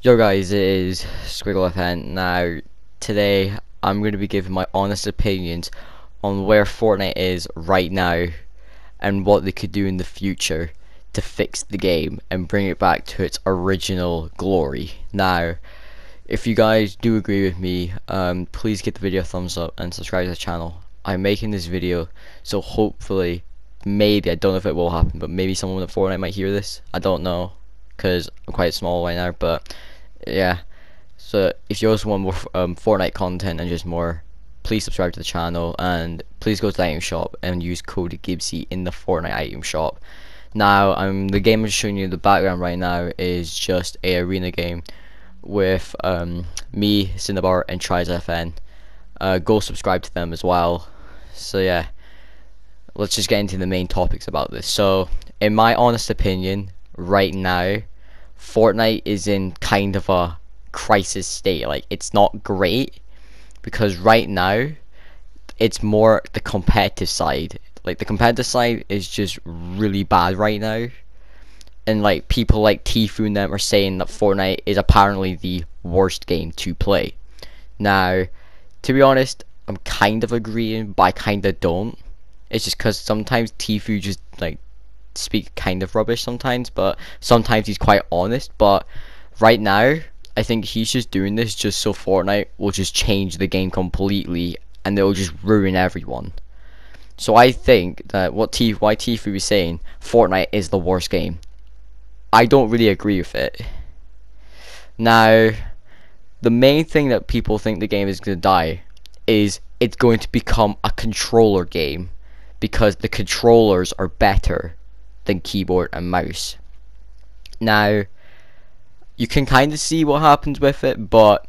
Yo guys, it is SquiggleFN. Now, today I'm going to be giving my honest opinions on where Fortnite is right now and what they could do in the future to fix the game and bring it back to its original glory. Now, if you guys do agree with me, please give the video a thumbs up and subscribe to the channel. I'm making this video, so hopefully, maybe, I don't know if it will happen, but maybe someone at Fortnite might hear this. I don't know, because I'm quite small right now, but yeah. So if you also want more Fortnite content and just more, please subscribe to the channel, and please go to the item shop and use code Gibbsy in the Fortnite item shop. Now, the game I'm showing you in the background right now is just a arena game with me, Cinnabar, and TriesFN. Go subscribe to them as well. So yeah, let's just get into the main topics about this. So, in my honest opinion, right now, Fortnite is in kind of a crisis state. Like, it's not great, because right now it's more the competitive side. Like, the competitive side is just really bad right now, and like people like Tfue and them are saying that Fortnite is apparently the worst game to play. Now, to be honest, I'm kind of agreeing, but I kind of don't. It's just because sometimes Tfue just like speak kind of rubbish sometimes, but sometimes he's quite honest. But right now, I think he's just doing this just so Fortnite will just change the game completely, and they'll just ruin everyone. So I think that why Tfue is saying Fortnite is the worst game, I don't really agree with it. Now, the main thing that people think the game is going to die is it's going to become a controller game, because the controllers are better than keyboard and mouse. Now, you can kind of see what happens with it, but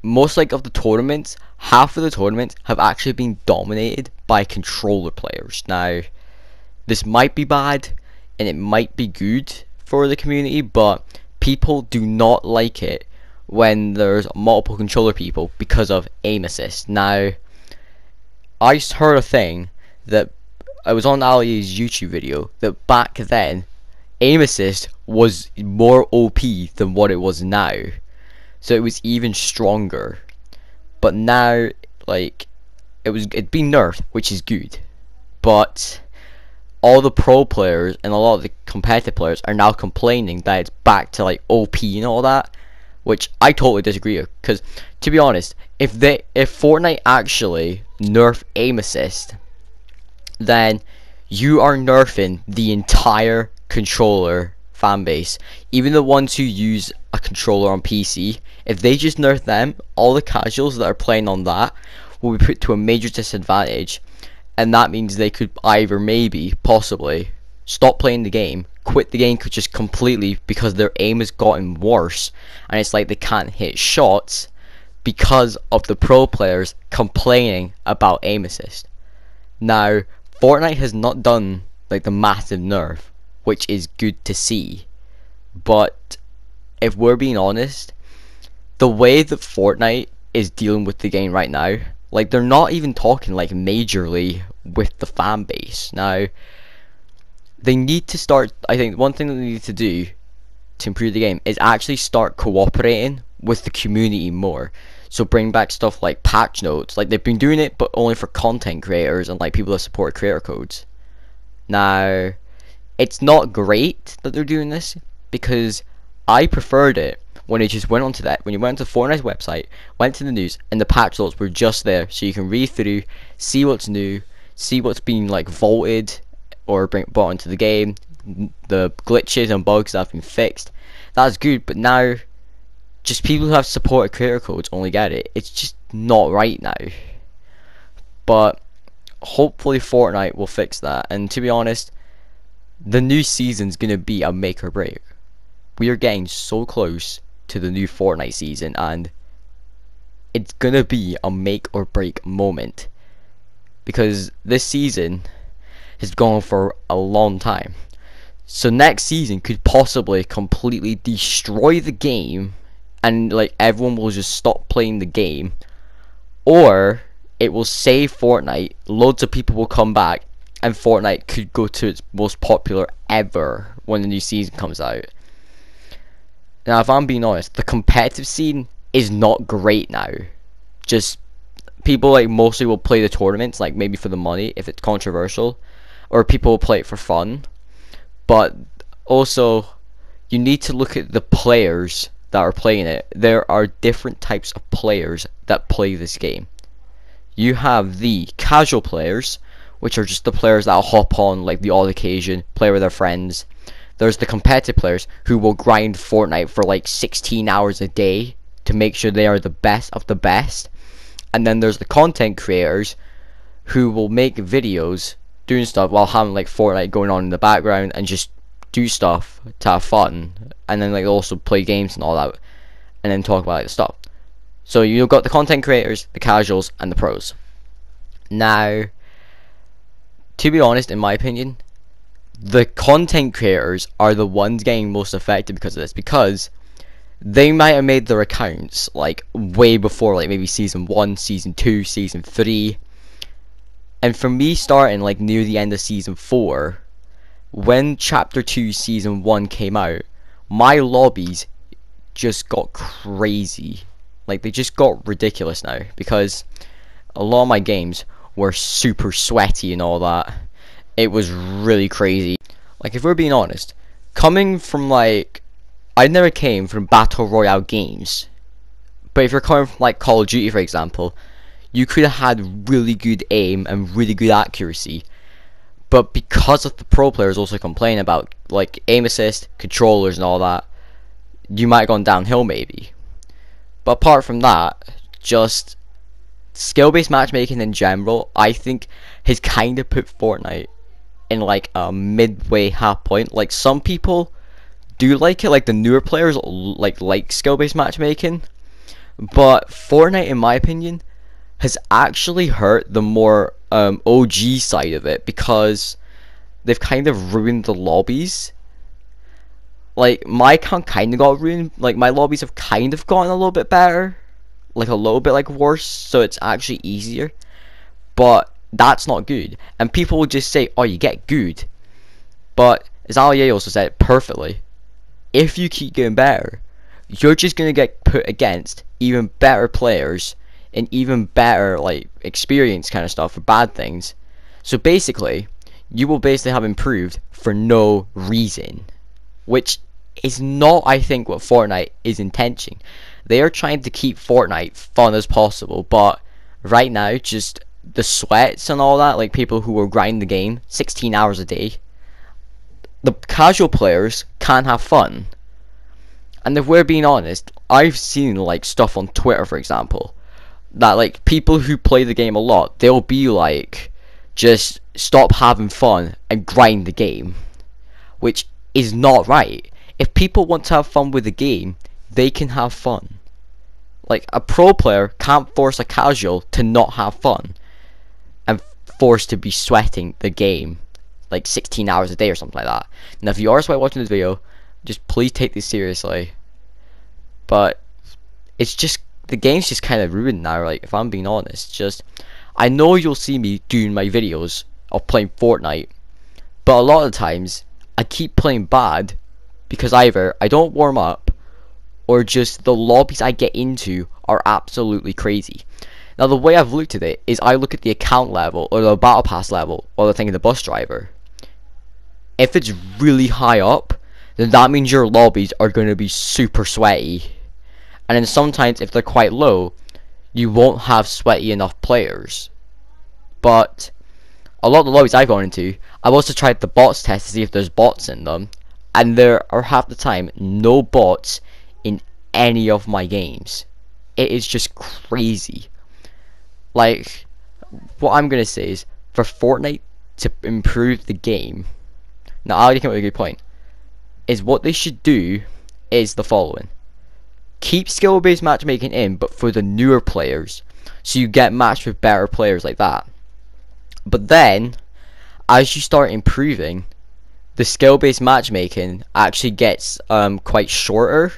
most of the tournaments, half of the tournaments have actually been dominated by controller players. Now, this might be bad and it might be good for the community, but people do not like it when there's multiple controller people because of aim assist. Now, I just heard a thing that I was on Ali's YouTube video that back then aim assist was more OP than what it was now, so it was even stronger. But now, like, it'd been nerfed, which is good, but all the pro players and a lot of the competitive players are now complaining that it's back to like OP and all that, which I totally disagree with. Because to be honest, if Fortnite actually nerf aim assist, then you are nerfing the entire controller fan base. Even the ones who use a controller on PC, if they just nerf them, all the casuals that are playing on that will be put to a major disadvantage, and that means they could either, maybe, possibly, stop playing the game, quit the game just completely because their aim has gotten worse, and it's like they can't hit shots because of the pro players complaining about aim assist. Now, Fortnite has not done like the massive nerf, which is good to see, but if we're being honest, the way that Fortnite is dealing with the game right now, like, they're not even talking like majorly with the fan base. Now, they need to start, I think one thing that they need to do to improve the game is actually start cooperating with the community more. So bring back stuff like patch notes. Like, they've been doing it, but only for content creators and like people that support creator codes. Now, it's not great that they're doing this, because I preferred it when it just went onto that. When you went to Fortnite's website, went to the news, and the patch notes were just there, so you can read through, see what's new, see what's been like vaulted or brought into the game, the glitches and bugs that have been fixed. That's good, but now, just people who have supported creator codes only get it. It's just not right now. But hopefully Fortnite will fix that. And to be honest, the new season's gonna be a make or break. We are getting so close to the new Fortnite season, and it's gonna be a make or break moment, because this season has gone for a long time. So next season could possibly completely destroy the game, and like everyone will just stop playing the game, or it will save Fortnite, loads of people will come back, and Fortnite could go to its most popular ever when the new season comes out. Now, if I'm being honest, the competitive scene is not great now. Just people like mostly will play the tournaments, like maybe for the money if it's controversial, or people will play it for fun. But also, you need to look at the players that are playing it. There are different types of players that play this game. You have the casual players, which are just the players that'll hop on like the odd occasion, play with their friends. There's the competitive players who will grind Fortnite for like 16 hours a day to make sure they are the best of the best. And then there's the content creators who will make videos doing stuff while having like Fortnite going on in the background and just do stuff to have fun, and then like also play games and all that, and then talk about like the stuff. So you've got the content creators, the casuals, and the pros. Now, to be honest, in my opinion, the content creators are the ones getting most affected because of this, because they might have made their accounts like way before, like maybe season 1, season 2, season 3, and for me starting like near the end of season 4, when chapter 2 season 1 came out, my lobbies just got crazy. Like, they just got ridiculous now, because a lot of my games were super sweaty and all that. It was really crazy. Like, if we're being honest, coming from like, I never came from Battle Royale games, but if you're coming from like Call of Duty, for example, you could have had really good aim and really good accuracy. But because of the pro players also complain about like aim assist, controllers and all that, you might have gone downhill maybe. But apart from that, just skill-based matchmaking in general, I think has kind of put Fortnite in like a midway half point. Like, some people do like it, like the newer players like skill-based matchmaking, but Fortnite, in my opinion, has actually hurt the more OG side of it, because they've kind of ruined the lobbies. Like, my account kind of got ruined. Like, my lobbies have kind of gotten a little bit better, like a little bit like worse, so it's actually easier, but that's not good. And people will just say, oh, you get good, but as Ali also said it perfectly, if you keep getting better, you're just gonna get put against even better players and even better like experience kind of stuff for bad things. So basically, you will basically have improved for no reason, which is not, I think, what Fortnite is intending. They are trying to keep Fortnite fun as possible, but right now, just the sweats and all that, like people who will grind the game 16 hours a day, the casual players can't have fun. And if we're being honest, I've seen like stuff on Twitter, for example, that like people who play the game a lot, they'll be like, just stop having fun and grind the game, which is not right. If people want to have fun with the game, they can have fun. Like, a pro player can't force a casual to not have fun and force to be sweating the game like 16 hours a day or something like that. Now, if you are watching this video, just please take this seriously. But it's just, the game's just kind of ruined now, like, if I'm being honest. Just, I know you'll see me doing my videos of playing Fortnite, but a lot of the times I keep playing bad because either I don't warm up, or just the lobbies I get into are absolutely crazy. Now, the way I've looked at it is I look at the account level or the battle pass level or the thing in the bus driver. If it's really high up, then that means your lobbies are going to be super sweaty. And then sometimes if they're quite low, you won't have sweaty enough players. But a lot of the lobbies I've gone into, I've also tried the bots test to see if there's bots in them, and there are half the time no bots in any of my games. It is just crazy. Like, what I'm gonna say is, for Fortnite to improve the game, now I already came up with a good point, is what they should do is the following: keep skill-based matchmaking in, but for the newer players, so you get matched with better players like that. But then, as you start improving, the skill-based matchmaking actually gets quite shorter.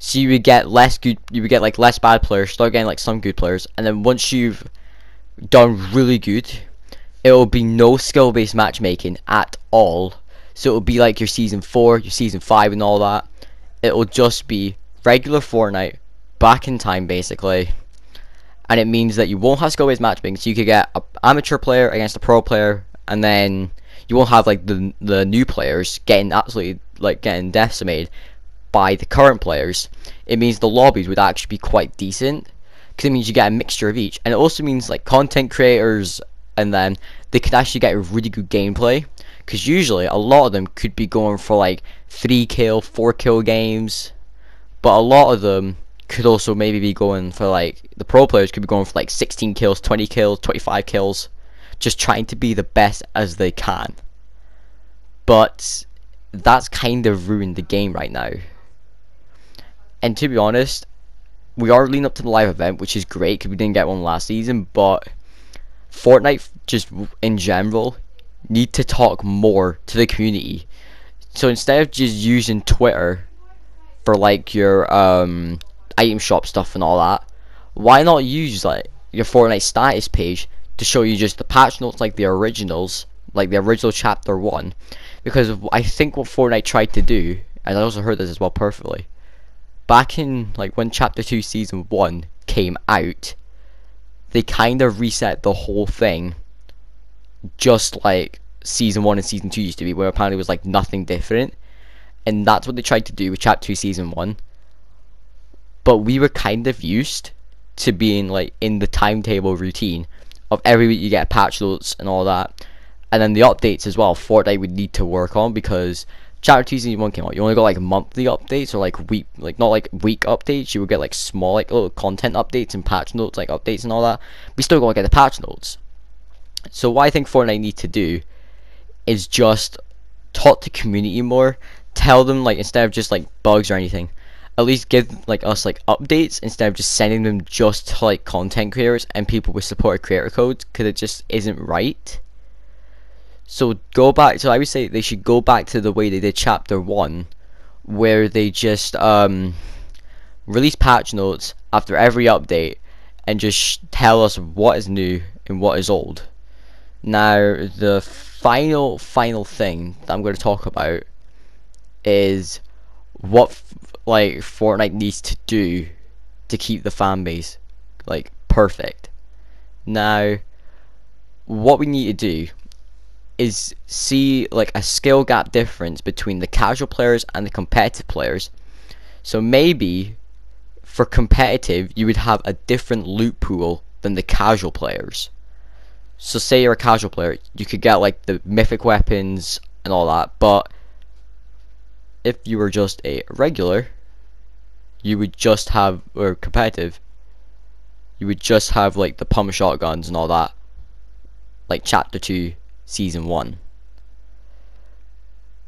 So you would get less good, you would get like less bad players, start getting like some good players, and then once you've done really good, it will be no skill-based matchmaking at all. So it will be like your season 4, your season 5 and all that, it'll just be regular Fortnite back in time basically, and it means that you won't have skill-based matchmaking, so you could get an amateur player against a pro player, and then you won't have like the new players getting absolutely like getting decimated by the current players. It means the lobbies would actually be quite decent, because it means you get a mixture of each, and it also means like content creators, and then they could actually get a really good gameplay, because usually a lot of them could be going for like 3 kill, 4 kill games, but a lot of them could also maybe be going for like, the pro players could be going for like 16 kills, 20 kills, 25 kills, just trying to be the best as they can. But that's kind of ruined the game right now. And to be honest, we are leading up to the live event, which is great because we didn't get one last season, but Fortnite just in general need to talk more to the community. So instead of just using Twitter for like your item shop stuff and all that, why not use like your Fortnite status page to show you just the patch notes, like the originals, like the original chapter 1? Because I think what Fortnite tried to do, and I also heard this as well perfectly, back in like when chapter 2 season 1 came out, they kind of reset the whole thing, just like season 1 and season 2 used to be, where apparently it was like nothing different. And that's what they tried to do with chapter 2 season 1. But we were kind of used to being like in the timetable routine of every week you get patch notes and all that. And then the updates as well, Fortnite would need to work on, because chapter 2 season 1 came out, you only got like monthly updates, or like week, like not like week updates. You would get like small like little content updates and patch notes like updates and all that. We still gotta get the patch notes. So what I think Fortnite need to do is just talk to community more, tell them like, instead of just like bugs or anything, at least give like us like updates instead of just sending them just to like content creators and people with supported creator codes, because it just isn't right. So go back, so I would say they should go back to the way they did chapter 1, where they just release patch notes after every update and just tell us what is new and what is old. Now the final thing that I'm going to talk about is what like Fortnite needs to do to keep the fan base like perfect. Now what we need to do is see like a skill gap difference between the casual players and the competitive players. So maybe for competitive you would have a different loot pool than the casual players. So say you're a casual player, you could get like the mythic weapons and all that, but if you were just a regular, you would just have, or competitive, you would just have like the pump shotguns and all that, like chapter 2 season 1.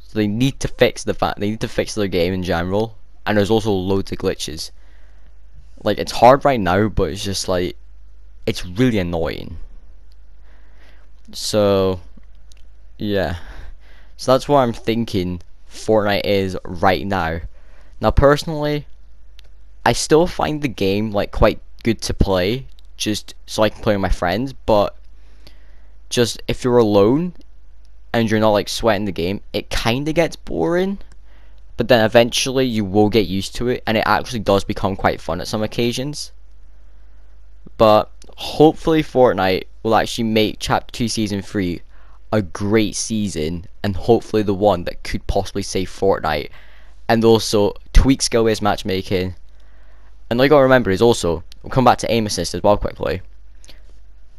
So they need to fix they need to fix their game in general, and there's also loads of glitches. Like it's hard right now, but it's just like, it's really annoying. So yeah, so that's what I'm thinking Fortnite is right now. Now personally, I still find the game like quite good to play, just so I can play with my friends, but just if you're alone and you're not like sweating the game, it kinda gets boring. But then eventually you will get used to it, and it actually does become quite fun at some occasions. But hopefully Fortnite will actually make chapter 2 season 3 a great season, and hopefully the one that could possibly save Fortnite, and also tweak skill-based matchmaking. And all you gotta remember is also, we'll come back to aim assist as well quickly.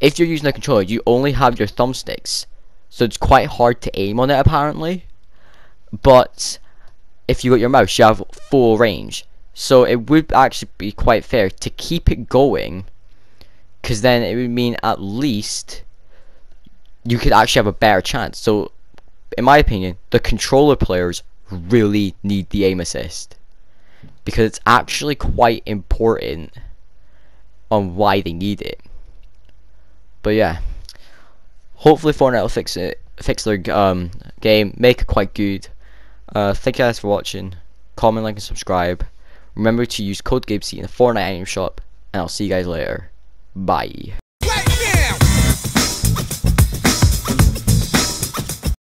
If you're using a controller, you only have your thumbsticks, so it's quite hard to aim on it apparently. But if you got your mouse, you have full range, so it would actually be quite fair to keep it going, because then it would mean at least you could actually have a better chance. So in my opinion, the controller players really need the aim assist, because it's actually quite important on why they need it. But yeah, hopefully Fortnite will fix their game, make it quite good. Thank you guys for watching. Comment, like, and subscribe. Remember to use code GabeSeat in the Fortnite item shop, and I'll see you guys later. Bye.